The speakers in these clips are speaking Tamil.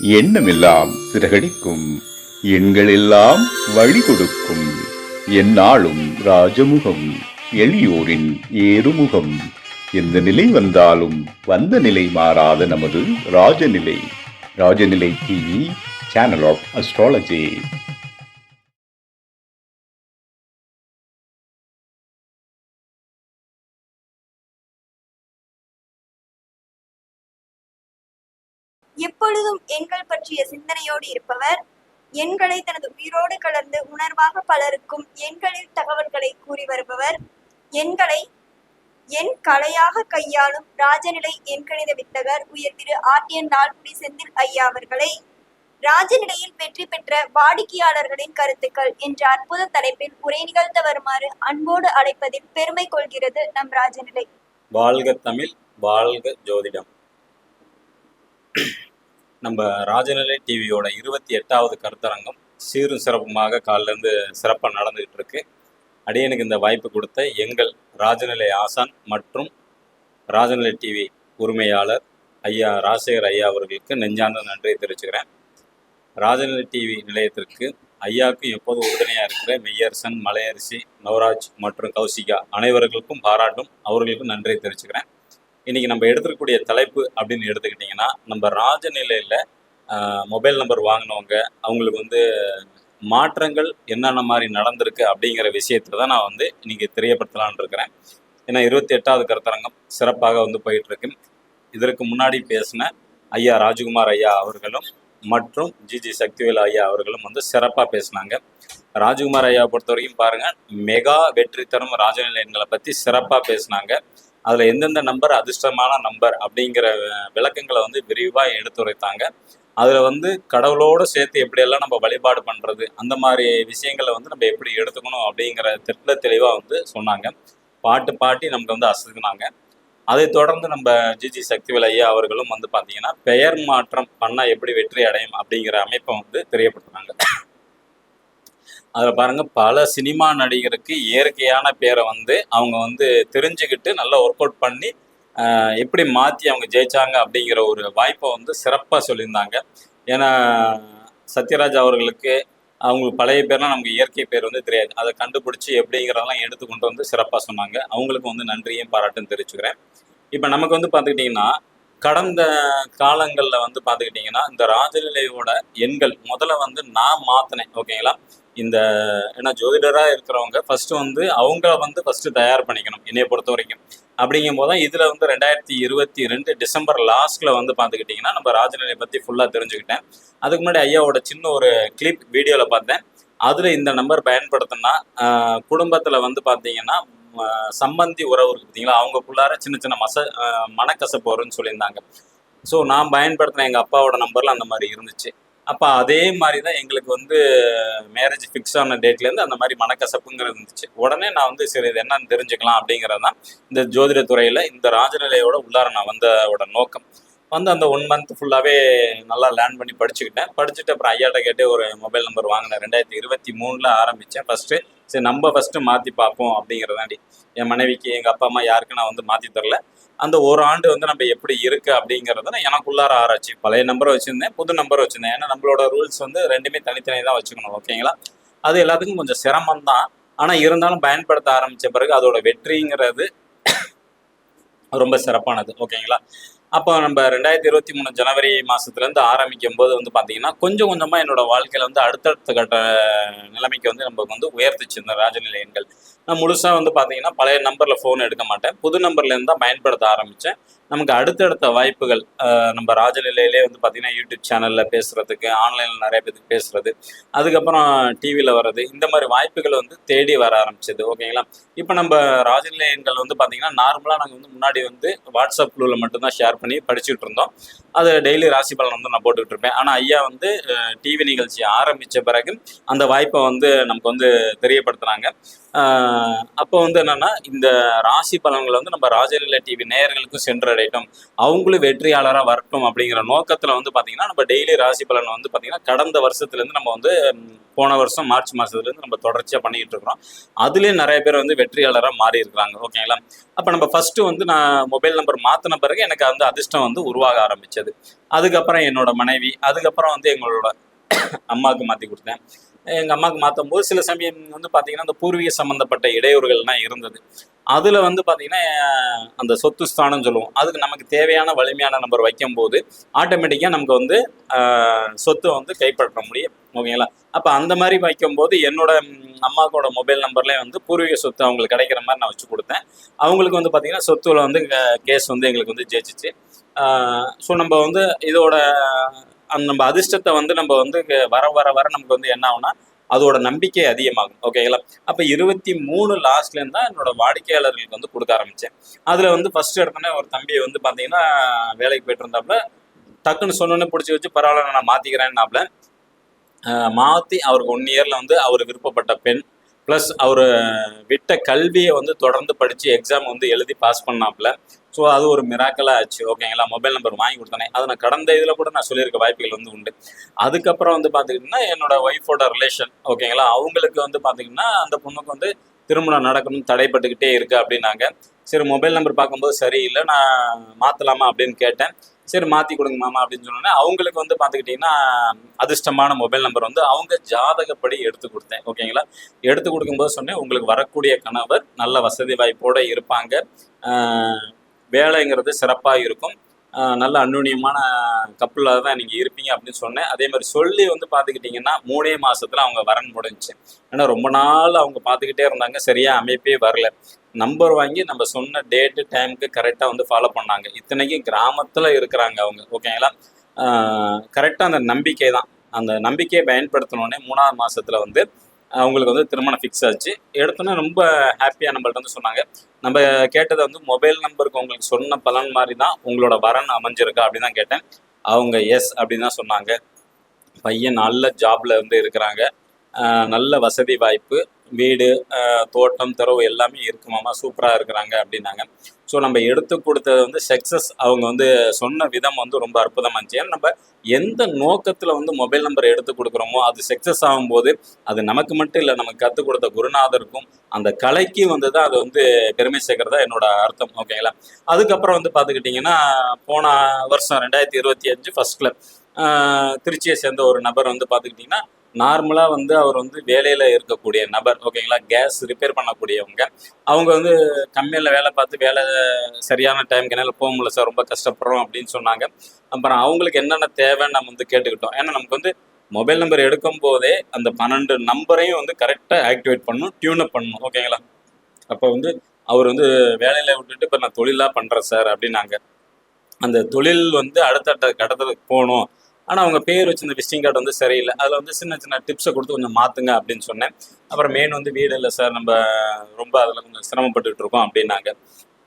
எண்ணமெல்லாம் சிறகடிக்கும், எண்களெல்லாம் வழி கொடுக்கும், எந்நாளும் ராஜமுகம், எளியோரின் ஏறுமுகம். எந்த நிலை வந்தாலும் வந்த நிலை மாறாத நமது Rajanilai. Rajanilai TV, channel of astrology. எப்பொழுதும் எண்கள் பற்றிய சிந்தனையோடு இருப்பவர், எண்களை தனது உயிரோடு கலந்து உணர்வாக பலருக்கும் எண்களில் தகவல்களை கூறி வருபவர், எண்களை எண் கலையாக கையாளும் ராஜநிலை எண்கணித வித்தகர் உயர் திரு ஆர்டிஎன் லால்குடி செந்தில் ஐயா அவர்களை ராஜநிலையில் வெற்றி பெற்ற வாடிக்கையாளர்களின் கருத்துக்கள் என்ற அற்புத தலைப்பில் உரை நிகழ்த்த வருமாறு அன்போடு அழைப்பதில் பெருமை கொள்கிறது நம் ராஜநிலை. வாழ்க தமிழ், வாழ்க ஜோதிடம். நம்ம ராஜநிலை டிவியோட 28வது கருத்தரங்கம் சீரும் சிறப்புமாக காலிலேருந்து சிறப்பாக நடந்துகிட்டு இருக்கு. அடியனுக்கு இந்த வாய்ப்பு கொடுத்த எங்கள் ராஜநிலை ஆசான் மற்றும் ராஜநிலை டிவி உரிமையாளர் ஐயா ராஜசேகர் ஐயா அவர்களுக்கு நெஞ்சார்ந்த நன்றியை தெரிவிச்சுக்கிறேன். ராஜநிலை டிவி நிலையத்திற்கு ஐயாவுக்கு எப்போதும் உறுதுணையாக இருக்கிற மெய்யரசன், மலையரசி, நவராஜ் மற்றும் கௌசிகா அனைவர்களுக்கும் பாராட்டும், அவர்களுக்கும் நன்றியை தெரிவிச்சுக்கிறேன். இன்றைக்கி நம்ம எடுத்துக்கக்கூடிய தலைப்பு அப்படின்னு எடுத்துக்கிட்டிங்கன்னா, நம்ம ராஜநிலையில் மொபைல் நம்பர் வாங்கினவங்க அவங்களுக்கு மாற்றங்கள் என்னென்ன மாதிரி நடந்திருக்கு அப்படிங்கிற விஷயத்தை தான் நான் இன்றைக்கி தெரியப்படுத்தலான் இருக்கிறேன். ஏன்னா 28வது கருத்தரங்கம் சிறப்பாக போயிட்டுருக்கு. இதற்கு முன்னாடி பேசின ஐயா ராஜகுமார் ஐயா அவர்களும் மற்றும் ஜிஜி சக்திவேல் ஐயா அவர்களும் சிறப்பாக பேசினாங்க. ராஜகுமார் ஐயா பொறுத்த வரைக்கும் பாருங்கள், மெகா வெற்றி தரும் ராஜநிலை எண்களை பற்றி சிறப்பாக பேசினாங்க. அதில் எந்தெந்த நம்பர் அதிர்ஷ்டமான நம்பர் அப்படிங்கிற விளக்கங்களை விரிவாக எடுத்துரைத்தாங்க. அதில் கடவுளோடு சேர்த்து எப்படியெல்லாம் நம்ம வழிபாடு பண்ணுறது, அந்த மாதிரி விஷயங்களை நம்ம எப்படி எடுத்துக்கணும் அப்படிங்கிற திட்ட தெளிவாக சொன்னாங்க. பாட்டி நமக்கு அசத்துனாங்க. அதை தொடர்ந்து நம்ம ஜிஜி சக்திவேல் ஐயா அவர்களும் பார்த்தீங்கன்னா பெயர் மாற்றம் பண்ணால் எப்படி வெற்றி அடையும் அப்படிங்கிற அமைப்பை தெரியப்படுத்தினாங்க. அதில் பாருங்கள், பல சினிமா நடிகருக்கு இயற்கையான பேரை அவங்க தெரிஞ்சுக்கிட்டு நல்லா ஒர்க் அவுட் பண்ணி எப்படி மாற்றி அவங்க ஜெயிச்சாங்க அப்படிங்கிற ஒரு வாய்ப்பை சிறப்பாக சொல்லியிருந்தாங்க. ஏன்னா சத்யராஜ் அவர்களுக்கு அவங்களுக்கு பழைய பேர்லாம் நமக்கு இயற்கை பேர் தெரியாது. அதை கண்டுபிடிச்சி எப்படிங்கிறதெல்லாம் எடுத்துக்கொண்டு சிறப்பாக சொன்னாங்க. அவங்களுக்கு நன்றியும் பாராட்டும் தெரிவிச்சுக்கிறேன். இப்போ நமக்கு பார்த்துக்கிட்டிங்கன்னா, கடந்த காலங்களில் பார்த்துக்கிட்டிங்கன்னா இந்த ராஜநிலையோட எண்கள் முதல்ல நான் மாற்றினேன். ஓகேங்களா? இந்த ஏன்னா ஜோதிடராக இருக்கிறவங்க ஃபஸ்ட்டு அவங்கள ஃபஸ்ட்டு தயார் பண்ணிக்கணும் என்னையை பொறுத்த வரைக்கும். அப்படிங்கும் போது தான் இதில் 2022 டிசம்பர் லாஸ்ட்டில் பார்த்துக்கிட்டிங்கன்னா நம்ம ராஜநிலை பற்றி ஃபுல்லாக தெரிஞ்சுக்கிட்டேன். அதுக்கு முன்னாடி ஐயாவோட சின்ன ஒரு கிளிப் வீடியோவில் பார்த்தேன். அதில் இந்த நம்பர் பயன்படுத்தினா குடும்பத்தில் பார்த்தீங்கன்னா சம்பந்தி உறவு இருக்குது பார்த்தீங்களா, அவங்களுக்குள்ளார சின்ன மனக்கசப்பு வரும்னு சொல்லியிருந்தாங்க. ஸோ நான் பயன்படுத்தின எங்கள் அப்பாவோட நம்பரில் அந்த மாதிரி இருந்துச்சு. அப்போ அதே மாதிரி தான் எங்களுக்கு மேரேஜ் ஃபிக்ஸ் ஆன டேட்லேருந்து அந்த மாதிரி மனக்கசப்புங்கிறது இருந்துச்சு. உடனே நான் சரி இது என்னன்னு தெரிஞ்சுக்கலாம் அப்படிங்கிறது தான் இந்த ஜோதிட துறையில் இந்த ராஜநிலையோட உள்ளார நான் வந்தோட நோக்கம். அந்த 1 மந்த் ஃபுல்லாகவே நல்லா லேர்ன் பண்ணி படிச்சுட்டு அப்புறம் ஐயாட்ட கேட்டு ஒரு மொபைல் நம்பர் வாங்கினேன். 2023 ஆரம்பித்தேன். சரி நம்ம ஃபஸ்ட்டு மாற்றி பார்ப்போம் அப்படிங்கிறதாண்டி என் மனைவிக்கு எங்கள் அப்பா அம்மா யாருக்கும் நான் மாற்றி தரல. அந்த ஒரு ஆண்டு நம்ம எப்படி இருக்குது அப்படிங்கிறத நான் எனக்குள்ளார ஆராய்ச்சி, பழைய நம்பரை வச்சுருந்தேன், புது நம்பர் வச்சுருந்தேன். ஏன்னா நம்மளோட ரூல்ஸ் ரெண்டுமே தனித்தனி தான் வச்சுக்கணும். ஓகேங்களா? அது எல்லாத்துக்கும் கொஞ்சம் சிரமம் தான். ஆனால் இருந்தாலும் பயன்படுத்த ஆரம்பித்த பிறகு அதோட வெற்றிங்கிறது ரொம்ப சிறப்பானது. ஓகேங்களா? அப்போ நம்ம 2023 ஜனவரி மாதத்துலேருந்து ஆரம்பிக்கும் போது பார்த்தீங்கன்னா கொஞ்சம் கொஞ்சமாக என்னோட வாழ்க்கையில் அடுத்தடுத்த கட்ட நிலைமைக்கு நமக்கு உயர்த்துச்சு இந்த ராஜநிலை எண்கள். நான் முழுசாக பார்த்தீங்கன்னா பழைய நம்பரில் ஃபோன் எடுக்க மாட்டேன், புது நம்பர்லேருந்து தான் பயன்படுத்த ஆரம்பித்தேன். நமக்கு அடுத்தடுத்த வாய்ப்புகள் நம்ம ராஜநிலையிலே பார்த்தீங்கன்னா யூடியூப் சேனலில் பேசுகிறதுக்கு, ஆன்லைனில் நிறைய பேருக்கு பேசுகிறது, அதுக்கப்புறம் டிவியில் வர்றது, இந்த மாதிரி வாய்ப்புகள் தேடி வர ஆரம்பிச்சது. ஓகேங்களா? இப்போ நம்ம ராஜநிலை எண்கள் பார்த்தீங்கன்னா நார்மலாக நாங்கள் முன்னாடி வாட்ஸ்அப் குழுவில் மட்டும்தான் ஷேர் பண்ணி படிச்சுட்டு இருந்தோம். அது டெய்லி ராசி பலன் நான் போட்டுக்கிட்டு இருப்பேன். ஆனால் ஐயா டிவி நிகழ்ச்சி ஆரம்பித்த பிறகு அந்த வாய்ப்பை நமக்கு தெரியப்படுத்துனாங்க. அப்போ என்னன்னா இந்த ராசி பலன்கள் நம்ம ராஜநிலை டிவி நேயர்களுக்கும் சென்றடையட்டும், அவங்களும் வெற்றியாளராக வரட்டும் அப்படிங்கிற நோக்கத்தில் பார்த்தீங்கன்னா நம்ம டெய்லி ராசி பலன் பார்த்தீங்கன்னா கடந்த வருஷத்துலேருந்து நம்ம போன வருஷம் மார்ச் மாதத்துலேருந்து நம்ம தொடர்ச்சியாக பண்ணிக்கிட்டு இருக்கிறோம். அதுலேயும் நிறைய பேர் வெற்றியாளராக மாறி இருக்கிறாங்க. ஓகேங்களா? அப்போ நம்ம ஃபஸ்ட்டு நான் மொபைல் நம்பர் மாற்றின பிறகு எனக்கு அதிர்ஷ்டம் வந்து உருவாக ஆரம்பிச்சது. அதுக்கப்புறம் என்னோட மனைவி, அதுக்கப்புறம் வந்து எங்களோட அம்மாவுக்கு மாற்றி கொடுத்தேன். எங்கள் அம்மாவுக்கு மாற்றும் போது சில சமயம் வந்து பார்த்தீங்கன்னா அந்த பூர்வீக சம்மந்தப்பட்ட இடையூறுகள்லாம் இருந்தது. அதில் வந்து பார்த்தீங்கன்னா அந்த சொத்து ஸ்தானம் சொல்லுவோம், அதுக்கு நமக்கு தேவையான வலிமையான நம்பர் வைக்கும்போது ஆட்டோமேட்டிக்காக நமக்கு வந்து சொத்தை வந்து கைப்பற்ற முடியும். ஓகேங்களா? அப்போ அந்த மாதிரி வைக்கும்போது என்னோட அம்மாவோட மொபைல் நம்பர்லேயே வந்து பூர்வீக சொத்து அவங்களுக்கு கிடைக்கிற மாதிரி நான் வச்சு கொடுத்தேன். அவங்களுக்கு வந்து பார்த்தீங்கன்னா சொத்துல வந்து கேஸ் வந்து எங்களுக்கு வந்து ஜெயிச்சிச்சு. ஸோ நம்ம வந்து இதோட நம்ம அதிர்ஷ்டத்தை வந்து நம்ம வந்து வர வர வர நமக்கு வந்து என்ன ஆகும்னா அதோட நம்பிக்கை அதிகமாகும். ஓகேங்களா? அப்போ 23 லாஸ்ட்லேருந்து தான் என்னோட வாடிக்கையாளர்களுக்கு வந்து கொடுக்க ஆரம்பித்தேன். அதில் வந்து ஃபர்ஸ்ட் எடுத்தோன்னே ஒரு தம்பியை வந்து பார்த்தீங்கன்னா வேலைக்கு போயிட்டு இருந்தாப்புல, டக்குன்னு சொன்னோன்னே பிடிச்சி வச்சு பரவாயில்ல நான் மாற்றிக்கிறேன்னாப்புல மாற்றி அவருக்கு 1 இயரில் வந்து அவர் விருப்பப்பட்ட பெண் ப்ளஸ் அவர் விட்ட கல்வியை வந்து தொடர்ந்து படித்து எக்ஸாம் வந்து எழுதி பாஸ் பண்ணாப்புல. ஸோ அது ஒரு மிராக்கலாக ஆச்சு. ஓகேங்களா? மொபைல் நம்பர் வாங்கி கொடுத்தனே அதை நான் கடந்த இதில் கூட நான் சொல்லியிருக்க வாய்ப்புகள் வந்து உண்டு. அதுக்கப்புறம் வந்து பார்த்துக்கிட்டிங்கன்னா என்னோட ஒய்ஃபோட ரிலேஷன், ஓகேங்களா, அவங்களுக்கு வந்து பார்த்திங்கன்னா அந்த பொண்ணுக்கு வந்து திருமணம் நடக்கணும்னு தடைப்பட்டுக்கிட்டே இருக்கு அப்படின்னாங்க. சரி மொபைல் நம்பர் பார்க்கும்போது சரியில்லை, நான் மாற்றலாமா அப்படின்னு கேட்டேன். சரி மாற்றி கொடுங்க மாமா அப்படின்னு சொன்னோன்னே அவங்களுக்கு வந்து பார்த்துக்கிட்டிங்கன்னா அதிர்ஷ்டமான மொபைல் நம்பர் வந்து அவங்க ஜாதகப்படி எடுத்து கொடுத்தேன். ஓகேங்களா? எடுத்து கொடுக்கும்போது சொன்னேன் உங்களுக்கு வரக்கூடிய கணவர் நல்ல வசதி வாய்ப்போடு இருப்பாங்க, வேலைங்கிறது சிறப்பாக இருக்கும், நல்ல அந்யுன்யமான கப்பலாக தான் நீங்கள் இருப்பீங்க அப்படின்னு சொன்னேன். அதே மாதிரி சொல்லி வந்து பார்த்துக்கிட்டிங்கன்னா 3 மாதத்தில் அவங்க வரன் முடிஞ்சிச்சு. ஏன்னா ரொம்ப நாள் அவங்க பார்த்துக்கிட்டே இருந்தாங்க, சரியாக அமைப்பே வரல. நம்பர் வாங்கி நம்ம சொன்ன டேட்டு டைமுக்கு கரெக்டாக வந்து ஃபாலோ பண்ணாங்க. இத்தனைக்கும் கிராமத்தில் இருக்கிறாங்க அவங்க. ஓகேங்களா? கரெக்டாக அந்த நம்பிக்கை தான், அந்த நம்பிக்கையை பயன்படுத்தினோடனே 3ஆவது மாதத்தில் வந்து அவங்களுக்கு வந்து திருமணம் ஃபிக்ஸ் ஆச்சு. எடுத்தோன்னே ரொம்ப ஹாப்பியாக நம்மள்ட்ட வந்து சொன்னாங்க, நம்ம கேட்டதை வந்து மொபைல் நம்பருக்கு உங்களுக்கு சொன்ன பலன் மாதிரி தான் உங்களோட வரன் அமைஞ்சிருக்கா அப்படின்னு தான் கேட்டேன். அவங்க எஸ் அப்படின்னு தான் சொன்னாங்க. பையன் நல்ல ஜாப்ல வந்து இருக்கிறாங்க, நல்ல வசதி வாய்ப்பு, வீடு, தோட்டம் துறவு எல்லாமே இருக்குமாமா, சூப்பராக இருக்கிறாங்க அப்படின்னாங்க. ஸோ நம்ம எடுத்து கொடுத்தது வந்து சக்ஸஸ், அவங்க வந்து சொன்ன விதம் வந்து ரொம்ப அற்புதமாக இருந்துச்சு. ஏன்னா நம்ம எந்த நோக்கத்தில் வந்து மொபைல் நம்பர் எடுத்து கொடுக்குறோமோ அது சக்ஸஸ் ஆகும்போது அது நமக்கு மட்டும் இல்லை, நமக்கு கற்றுக் கொடுத்த குருநாதருக்கும் அந்த கலைக்கு வந்து தான் அது வந்து பெருமை சேர்க்கறதா என்னோட அர்த்தம். ஓகேங்களா? அதுக்கப்புறம் வந்து பார்த்துக்கிட்டிங்கன்னா போன வருஷம் 2025 ஃபர்ஸ்ட்ல திருச்சியை சேர்ந்த ஒரு நபர் வந்து பார்த்துக்கிட்டிங்கன்னா நார்மலாக வந்து அவர் வந்து வேலையில் இருக்கக்கூடிய நபர். ஓகேங்களா? கேஸ் ரிப்பேர் பண்ணக்கூடியவங்க. அவங்க வந்து கம்பெனியில் வேலை பார்த்து வேலை சரியான டைமுக்கு என்னால் போக முடியல சார், ரொம்ப கஷ்டப்படுறோம் அப்படின்னு சொன்னாங்க. அப்புறம் அவங்களுக்கு என்னென்ன தேவைன்னு நம்ம வந்து கேட்டுக்கிட்டோம். ஏன்னா நமக்கு வந்து மொபைல் நம்பர் எடுக்கும் போதே அந்த 12 நம்பரையும் வந்து கரெக்டாக ஆக்டிவேட் பண்ணணும், டியூனப் பண்ணணும். ஓகேங்களா? அப்போ வந்து அவர் வந்து வேலையில் விட்டுட்டு இப்போ நான் தொழிலாக பண்ணுறேன் சார் அப்படின்னாங்க. அந்த தொழில் வந்து அடுத்த கட்டத்துக்கு போகணும், ஆனால் அவங்க பேர் வச்சு இந்த விசிட்டிங் கார்டு வந்து சரியில்லை, அதில் வந்து சின்ன சின்ன டிப்ஸை கொடுத்து கொஞ்சம் மாற்றுங்க அப்படின்னு சொன்னேன். அப்புறம் மெயின் வந்து வீடு இல்லை சார், நம்ம ரொம்ப அதில் கொஞ்சம் சிரமப்பட்டுட்டு இருக்கோம் அப்படின்னாங்க.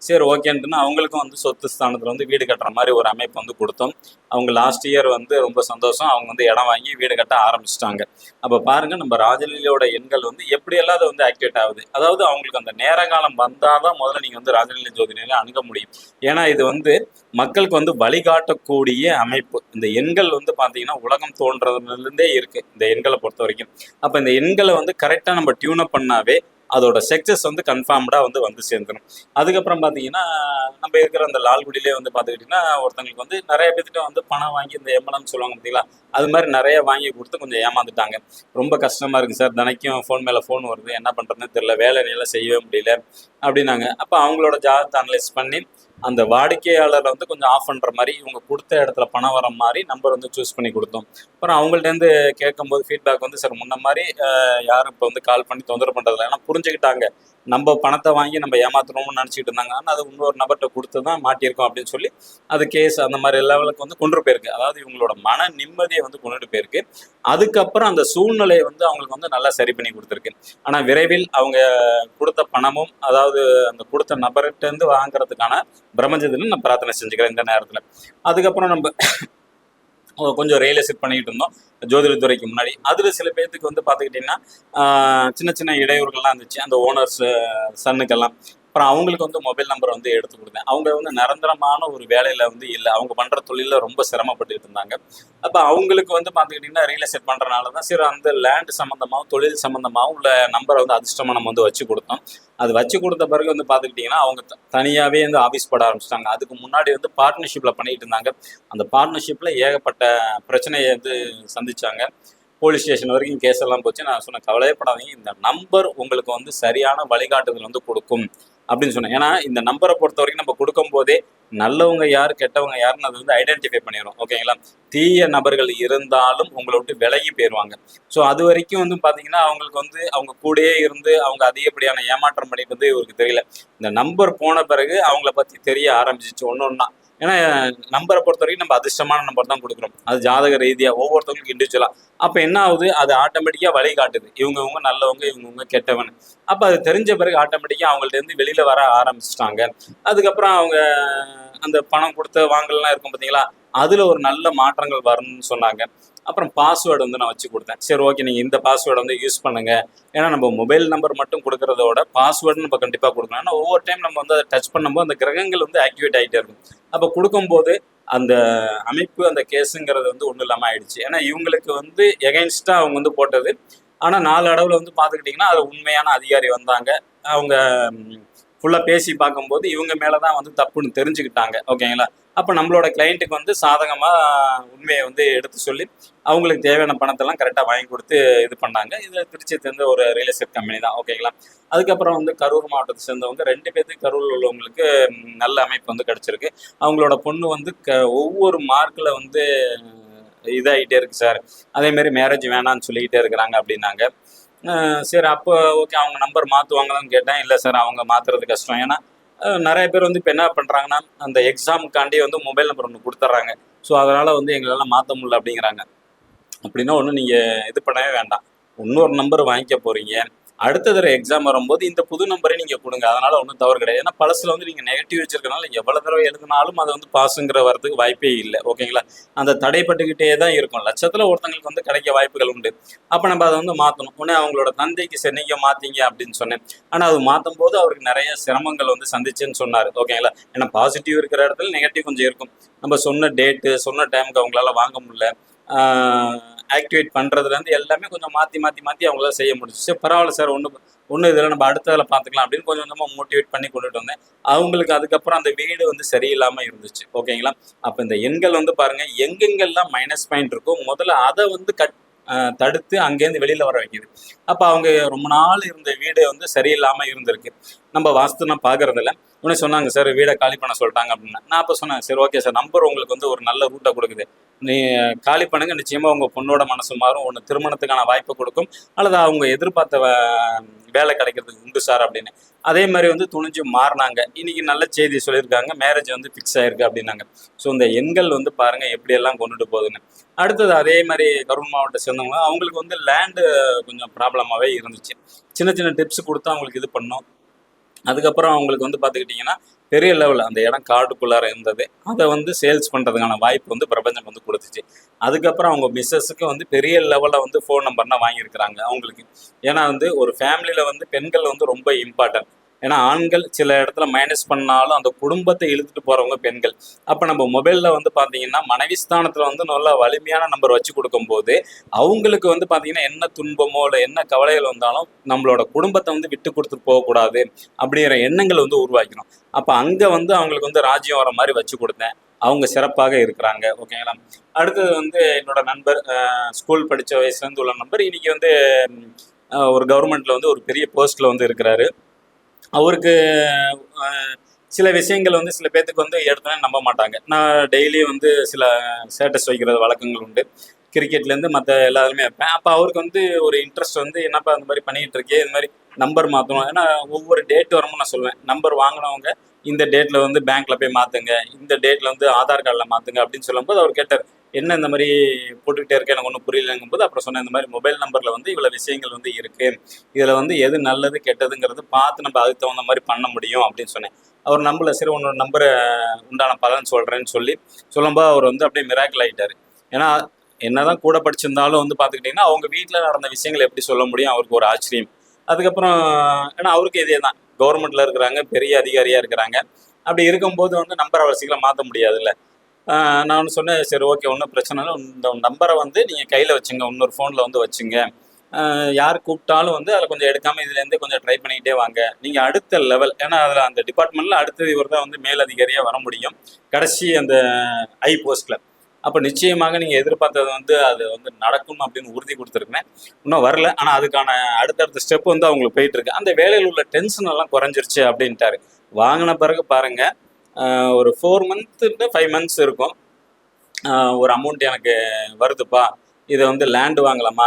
சரி ஓகேன்ட்டுன்னு அவங்களுக்கும் வந்து சொத்து ஸ்தானத்தில் வந்து வீடு கட்டுற மாதிரி ஒரு அமைப்பு வந்து கொடுத்தோம். அவங்க லாஸ்ட் இயர் வந்து ரொம்ப சந்தோஷம், அவங்க வந்து இடம் வாங்கி வீடு கட்ட ஆரம்பிச்சிட்டாங்க. அப்போ பாருங்கள் நம்ம ராஜநிலையோட எண்கள் வந்து எப்படியெல்லாம் அது வந்து ஆக்டிவேட் ஆகுது. அதாவது அவங்களுக்கு அந்த நேர காலம் வந்தால் தான் முதல்ல நீங்கள் வந்து ராஜநிலை ஜோதிடரை அணுக முடியும். ஏன்னா இது வந்து மக்களுக்கு வந்து வழிகாட்டக்கூடிய அமைப்பு. இந்த எண்கள் வந்து பார்த்தீங்கன்னா உலகம் தோன்றதுலேருந்தே இருக்குது இந்த எண்களை பொறுத்த வரைக்கும். அப்போ இந்த எண்களை வந்து கரெக்டாக நம்ம டியூனப் பண்ணாவே அதோட சக்ஸஸ் வந்து கன்ஃபார்ம்டாக வந்து சேர்ந்துடும். அதுக்கப்புறம் பார்த்தீங்கன்னா நம்ம இருக்கிற அந்த லால்குடியிலே வந்து பார்த்துக்கிட்டிங்கன்னா ஒருத்தங்களுக்கு வந்து நிறைய பேர்கிட்ட வந்து பணம் வாங்கி இந்த எம்எல்எம் சொல்லுவாங்க பார்த்தீங்களா, அது மாதிரி நிறைய வாங்கி கொடுத்து கொஞ்சம் ஏமாந்துட்டாங்க. ரொம்ப கஷ்டமாக இருக்குது சார், தினைக்கும் ஃபோன் மேலே ஃபோன் வருது, என்ன பண்ணுறதுன்னு தெரியல, வேலையெல்லாம் செய்யவே முடியல அப்படின்னாங்க. அப்போ அவங்களோட ஜாதகத்தை அனலைஸ் பண்ணி அந்த வாடிக்கையாளரை வந்து கொஞ்சம் ஆஃப் பண்ணுற மாதிரி இவங்க கொடுத்த இடத்துல பணம் வர மாதிரி நம்பர் வந்து சூஸ் பண்ணி கொடுத்தோம். அப்புறம் அவங்கள்ட்டேருந்து கேட்கும்போது ஃபீட்பேக் வந்து சார் முன்ன மாதிரி யாரும் இப்போ வந்து கால் பண்ணி தொந்தரவு பண்ணுறதில்ல, ஏன்னா புரிஞ்சுக்கிட்டாங்க நம்ம பணத்தை வாங்கி நம்ம ஏமாற்றணும்னு நினச்சிக்கிட்டு இருந்தாங்க, ஆனால் அது இன்னொரு நபர்கிட்ட கொடுத்து தான் மாட்டியிருக்கோம் அப்படின்னு சொல்லி அது கேஸ் அந்த மாதிரி லெவலுக்கு வந்து கொண்டு போயிருக்கு. அதாவது இவங்களோட மன நிம்மதியை வந்து கொண்டுட்டு போயிருக்கு. அதுக்கப்புறம் அந்த சூழ்நிலையை வந்து அவங்களுக்கு வந்து நல்லா சரி பண்ணி கொடுத்துருக்கு. ஆனால் விரைவில் அவங்க கொடுத்த பணமும் அதாவது அந்த கொடுத்த நபர்கிட்டேருந்து வாங்குறதுக்கான பிரபஞ்சத்தில் நான் பிரார்த்தனை செஞ்சுக்கிறேன் இந்த நேரத்தில். அதுக்கப்புறம் நம்ம கொஞ்சம் ரியல் எஸ்டேட் பண்ணிக்கிட்டு இருந்தோம் ஜோதிடத்துறைக்கு முன்னாடி. அதில் சில பேர்த்துக்கு வந்து பார்த்துக்கிட்டிங்கன்னா சின்ன சின்ன இடையூறுகள்லாம் இருந்துச்சு அந்த ஓனர்ஸ் சன்னுக்கெல்லாம். அப்புறம் அவங்களுக்கு வந்து மொபைல் நம்பர் வந்து எடுத்து கொடுத்தேன். அவங்க வந்து நிரந்தரமான ஒரு வேலையில் வந்து இல்லை, அவங்க பண்ணுற தொழிலில் ரொம்ப சிரமப்பட்டுட்டு இருந்தாங்க. அப்போ அவங்களுக்கு வந்து பார்த்துக்கிட்டிங்கன்னா ரியல் எஸ்டேட் பண்ணுறனால தான் சரி அந்த லேண்ட் சம்மந்தமாகவும் தொழில் சம்மந்தமாகவும் உள்ள நம்பரை வந்து அதிர்ஷ்டமாக நம்ம வந்து வச்சு கொடுத்தோம். அது வச்சு கொடுத்த பிறகு வந்து பார்த்துக்கிட்டிங்கன்னா அவங்க தனியாகவே வந்து ஆஃபீஸ் போட ஆரம்பிச்சிட்டாங்க. அதுக்கு முன்னாடி வந்து பார்ட்னர்ஷிப்பில் பண்ணிட்டு இருந்தாங்க. அந்த பார்ட்னர்ஷிப்பில் ஏகப்பட்ட பிரச்சனையை வந்து சந்திச்சாங்க. போலீஸ் ஸ்டேஷன் வரைக்கும் கேஸ் எல்லாம் போச்சு. நான் சொன்னேன், கவலையப்படாதீங்க, இந்த நம்பர் உங்களுக்கு வந்து சரியான வழிகாட்டுதல் வந்து கொடுக்கும் அப்படின்னு சொன்னேன். ஏன்னா இந்த நம்பரை பொறுத்த வரைக்கும் நம்ம கொடுக்கும் போதே நல்லவங்க யார் கெட்டவங்க யாருன்னு அது வந்து ஐடென்டிஃபை பண்ணிடும். ஓகேங்களா? தீய நபர்கள் இருந்தாலும் உங்களை விட்டு விலகி போயிடுவாங்க. ஸோ அது வரைக்கும் வந்து பார்த்தீங்கன்னா அவங்களுக்கு வந்து அவங்க கூடயே இருந்து அவங்க அதிகப்படியான ஏமாற்றம் பண்ணிட்டு வந்து இவருக்கு தெரியல. இந்த நம்பர் போன பிறகு அவங்கள பற்றி தெரிய ஆரம்பிச்சிச்சு ஒன்று ஒன்றா. ஏன்னா நம்பரை பொறுத்த வரைக்கும் நம்ம அதிர்ஷ்டமான நம்பர் தான் கொடுக்குறோம். அது ஜாதக ரீதியாக ஒவ்வொருத்தவங்களுக்கு இண்டிவிஜுவலாக. அப்போ என்ன ஆகுது, அது ஆட்டோமேட்டிக்காக வழிகாட்டுது இவங்க நல்லவங்க இவங்க கெட்டவன். அப்போ அது தெரிஞ்ச பிறகு ஆட்டோமேட்டிக்காக அவங்கள்ட்ட இருந்து வெளியில் வர ஆரம்பிச்சிட்டாங்க. அதுக்கப்புறம் அவங்க அந்த பணம் கொடுத்து வாங்கலாம் இருக்கும் பார்த்தீங்களா, அதில் ஒரு நல்ல மாற்றங்கள் வரணும்னு சொன்னாங்க. அப்புறம் பாஸ்வேர்டு வந்து நான் வச்சு கொடுத்தேன். சரி ஓகே, நீங்கள் இந்த பாஸ்வேர்டை வந்து யூஸ் பண்ணுங்க. ஏன்னா நம்ம மொபைல் நம்பர் மட்டும் கொடுக்கறதோட பாஸ்வேர்டு நம்ம கண்டிப்பாக கொடுக்கணும். ஏன்னா ஒவ்வொரு டைம் நம்ம வந்து அதை டச் பண்ணும்போது அந்த கிரகங்கள் வந்து ஆக்டிவேட் ஆகிட்டே இருக்கும். அப்போ கொடுக்கும்போது அந்த அமைப்பு அந்த கேஸுங்கிறது வந்து ஒன்றும் இல்லாமல் ஆயிடுச்சு. ஏன்னா இவங்களுக்கு வந்து எகைன்ஸ்டாக அவங்க வந்து போட்டது. ஆனால் நாலு அளவில் வந்து பார்த்துக்கிட்டிங்கன்னா அது உண்மையான அதிகாரி வந்தாங்க. அவங்க ஃபுல்லாக பேசி பார்க்கும்போது இவங்க மேலே தான் வந்து தப்புன்னு தெரிஞ்சுக்கிட்டாங்க. ஓகேங்களா? அப்போ நம்மளோட கிளைண்ட்டுக்கு வந்து சாதகமாக உண்மையை வந்து எடுத்து சொல்லி அவங்களுக்கு தேவையான பணத்தெல்லாம் கரெக்டாக வாங்கி கொடுத்து இது பண்ணாங்க. இது திருச்சியை சேர்ந்த ஒரு ரியல் எஸ்டேட் கம்பெனி தான். ஓகேங்களா? அதுக்கப்புறம் வந்து கரூர் மாவட்டத்தை சேர்ந்தவங்க 2 பேர்த்துக்கு கரூரில் உள்ளவங்களுக்கு நல்ல அமைப்பு வந்து கிடச்சிருக்கு. அவங்களோட பொண்ணு வந்து ஒவ்வொரு மார்க்கில் வந்து இதாகிட்டே இருக்கு சார், அதேமாரி மேரேஜ் வேணான்னு சொல்லிக்கிட்டே இருக்கிறாங்க அப்படின்னாங்க. சரி அப்போ ஓகே, அவங்க நம்பர் மாற்றுவாங்களான்னு கேட்டேன். இல்லை சார், அவங்க மாற்றுறது கஷ்டம். ஏன்னா நிறைய பேர் வந்து இப்போ என்ன பண்ணுறாங்கன்னா அந்த எக்ஸாமுக்காண்டி வந்து மொபைல் நம்பர் ஒன்று கொடுத்துட்றாங்க. ஸோ அதனால் வந்து எங்களால் மாற்ற முடியல அப்படிங்கிறாங்க. அப்படின்னா ஒன்றும் நீங்கள் இது பண்ணவே வேண்டாம். இன்னொரு நம்பர் வாங்கிக்க போகிறீங்க, அடுத்த தடவை எக்ஸாம் வரும்போது இந்த புது நம்பரே நீங்கள் கொடுங்க. அதனால் ஒன்றும் தவறு கிடையாது. ஏன்னா பழசில் வந்து நீங்கள் நெகட்டிவ் வச்சிருக்கனால எவ்வளோ தடவை எழுதினாலும் அதை வந்து பாஸுங்கிற வரதுக்கு வாய்ப்பே இல்லை. ஓகேங்களா? அந்த தடைப்பட்டுக்கிட்டே தான் இருக்கும். லட்சத்தில் ஒருத்தங்களுக்கு வந்து கிடைக்க வாய்ப்புகள் உண்டு. அப்போ நம்ம அதை வந்து மாற்றணும். உடனே அவங்களோட தந்தைக்கு சரி நீங்கள் மாற்றிங்க அப்படின்னு சொன்னேன். ஆனால் அது மாற்றும் போது அவருக்கு நிறைய சிரமங்கள் வந்து சந்திச்சுன்னு சொன்னார். ஓகேங்களா? ஏன்னா பாசிட்டிவ் இருக்கிற இடத்துல நெகட்டிவ் கொஞ்சம் இருக்கும். நம்ம சொன்ன டேட்டு சொன்ன டைமுக்கு அவங்களால வாங்க முடியல. ஆக்டிவேட் பண்ணுறதுலேருந்து எல்லாமே கொஞ்சம் மாற்றி அவங்களால செய்ய முடிஞ்சிச்சு. சரி பரவாயில்ல சார், ஒன்று இதில் நம்ம அடுத்ததில் பார்த்துக்கலாம் அப்படின்னு கொஞ்சம் கொஞ்சமாக மோட்டிவேட் பண்ணி கொண்டுட்டு வந்தேன். அவங்களுக்கு அதுக்கப்புறம் அந்த வீடு வந்து சரியில்லாமல் இருந்துச்சு. ஓகேங்களா? அப்போ இந்த எண்கள் வந்து பாருங்கள், எங்கெங்கெல்லாம் மைனஸ் பாயிண்ட் இருக்கோ முதல்ல அதை வந்து தடுத்து அங்கேருந்து வெளியில் வர வைக்கிது. அப்போ அவங்க ரொம்ப நாள் இருந்த வீடு வந்து சரியில்லாமல் இருந்திருக்கு. நம்ம வாஸ்துனா பார்க்கறதில்ல. உடனே சொன்னாங்க, சார் வீடை காலி பண்ண சொல்லிட்டாங்க அப்படின்னா. நான் அப்போ சொன்னேன், சரி ஓகே சார், நம்பர் உங்களுக்கு வந்து ஒரு நல்ல ரூட்டை கொடுக்குது, நீ காலி பண்ணுங்க, நிச்சயமாக உங்கள் பொண்ணோட மனசு மாறும், ஒன்று திருமணத்துக்கான வாய்ப்பை கொடுக்கும், அல்லது அவங்க எதிர்பார்த்த வேலை கிடைக்கிறதுக்கு உண்டு சார் அப்படின்னு. அதே மாதிரி வந்து துணிஞ்சு மாறினாங்க. இன்னைக்கு நல்ல செய்தி சொல்லியிருக்காங்க, மேரேஜ் வந்து ஃபிக்ஸ் ஆயிருக்கு அப்படின்னாங்க. ஸோ இந்த எண்கள் வந்து பாருங்க எப்படியெல்லாம் கொண்டுட்டு போகுதுன்னு. அடுத்தது அதே மாதிரி கரூர் மாவட்டத்தை சேர்ந்தவங்க, அவங்களுக்கு வந்து லேண்டு கொஞ்சம் ப்ராப்ளமாகவே இருந்துச்சு. சின்ன சின்ன டிப்ஸ் கொடுத்து அவங்களுக்கு இது பண்ணோம். அதுக்கப்புறம் அவங்களுக்கு வந்து பார்த்துக்கிட்டிங்கன்னா பெரிய லெவலில் அந்த இடம் காடுக்குள்ளார இருந்தது, அதை வந்து சேல்ஸ் பண்ணுறதுக்கான வாய்ப்பு வந்து பிரபஞ்சம் வந்து கொடுத்துச்சு. அதுக்கப்புறம் அவங்க மிஸ்ஸஸுக்கு வந்து பெரிய லெவலில் வந்து ஃபோன் நம்பர்லாம் வாங்கியிருக்கிறாங்க அவங்களுக்கு. ஏன்னா வந்து ஒரு ஃபேமிலியில் வந்து பெண்கள் வந்து ரொம்ப இம்பார்ட்டன்ட். ஏன்னா ஆண்கள் சில இடத்துல மைனஸ் பண்ணாலும் அந்த குடும்பத்தை இழுத்துட்டு போகிறவங்க பெண்கள். அப்போ நம்ம மொபைலில் வந்து பார்த்தீங்கன்னா மனைவி ஸ்தானத்தில் வந்து நல்லா வலிமையான நம்பர் வச்சு கொடுக்கும்போது அவங்களுக்கு வந்து பார்த்தீங்கன்னா என்ன துன்பமோ இல்லை என்ன கவலைகள் வந்தாலும் நம்மளோட குடும்பத்தை வந்து விட்டு கொடுத்துட்டு போகக்கூடாது அப்படிங்கிற எண்ணங்கள் வந்து உருவாக்கணும். அப்போ அங்கே வந்து அவங்களுக்கு வந்து ராஜ்யம் வர மாதிரி வச்சு கொடுத்தேன். அவங்க சிறப்பாக இருக்கிறாங்க. ஓகேங்களா? அடுத்தது வந்து என்னோட நண்பர், ஸ்கூல் படித்த வயசுலேருந்து உள்ள நண்பர், இன்னைக்கு வந்து ஒரு கவர்மெண்ட்டில் வந்து ஒரு பெரிய போஸ்ட்டில் வந்து இருக்கிறாரு. அவருக்கு சில விஷயங்கள் வந்து சில பேர்த்துக்கு வந்து எடுத்தோன்னே நம்ப மாட்டாங்க. நான் டெய்லியும் வந்து சில ஸ்டேட்டஸ் வைக்கிறது வழக்கங்கள் உண்டு. கிரிக்கெட்லேருந்து மற்ற எல்லாருமே வைப்பேன். அப்போ அவருக்கு வந்து ஒரு இன்ட்ரெஸ்ட் வந்து, என்னப்பா அந்த மாதிரி பண்ணிகிட்டு இருக்கே, இது மாதிரி நம்பர் மாற்றணும். ஏன்னா ஒவ்வொரு டேட் வரும்போது நான் சொல்லுவேன், நம்பர் வாங்கினவங்க இந்த டேட்டில் வந்து பேங்க்கில் போய் மாற்றுங்க, இந்த டேட்டில் வந்து ஆதார் கார்டில் மாற்றுங்க அப்படின்னு சொல்லும்போது அவர் கேட்டார், என்ன இந்த மாதிரி போட்டுக்கிட்டே இருக்கேன், எனக்கு ஒன்றும் புரியலங்கும்போது அப்புறம் சொன்னேன், இந்த மாதிரி மொபைல் நம்பரில் வந்து இவ்வளோ விஷயங்கள் வந்து இருக்குது, இதில் வந்து எது நல்லது கெட்டதுங்கிறது பார்த்து நம்ம அதுக்கு தகுந்த மாதிரி பண்ண முடியும் அப்படின்னு சொன்னேன். அவர் நம்பல. சரி உன்னோட நம்பரை உண்டான பலன் சொல்கிறேன்னு சொல்லும்போது அவர் வந்து அப்படியே மிராக்கிள் ஆகிட்டார். ஏன்னா என்னதான் கூட படிச்சிருந்தாலும் வந்து பார்த்துக்கிட்டிங்கன்னா அவங்க வீட்டில் நடந்த விஷயங்களை எப்படி சொல்ல முடியும், அவருக்கு ஒரு ஆச்சரியம். அதுக்கப்புறம் ஏன்னா அவருக்கு இதே தான், கவர்மெண்ட்டில் இருக்கிறாங்க, பெரிய அதிகாரியாக இருக்கிறாங்க. அப்படி இருக்கும்போது வந்து நம்பரை அவ்வளோ சீக்கிரம் மாற்ற முடியாதுல்ல. நான் ஒன்று சொன்னேன், சரி ஓகே ஒன்றும் பிரச்சனை இல்லை, இந்த நம்பரை வந்து நீங்கள் கையில் வச்சுங்க, இன்னொரு ஃபோனில் வந்து வச்சுங்க. யார் கூப்பிட்டாலும் வந்து அதில் கொஞ்சம் எடுக்காமல் இதுலேருந்து கொஞ்சம் ட்ரை பண்ணிக்கிட்டே வாங்க. நீங்கள் அடுத்த லெவல், ஏன்னா அதில் அந்த டிபார்ட்மெண்ட்டில் அடுத்தது இவர் தான் வந்து மேலதிகாரியாக வர முடியும், கடைசி அந்த ஐ போஸ்ட்டில். அப்போ நிச்சயமாக நீங்கள் எதிர்பார்த்தது வந்து அது வந்து நடக்கும் அப்படின்னு உறுதி கொடுத்துருக்கேன். இன்னும் வரல, ஆனால் அதுக்கான அடுத்தடுத்த ஸ்டெப் வந்து அவங்களுக்கு போயிட்டு இருக்கு. அந்த வேலையில் உள்ள டென்ஷன் எல்லாம் குறைஞ்சிருச்சு அப்படின்ட்டாரு. வாங்கின பிறகு பாருங்க, ஒரு 4 months to 5 months இருக்கும். ஒரு அமௌண்ட் எனக்கு வருதுப்பா, இதை வந்து லேண்ட் வாங்கலாமா,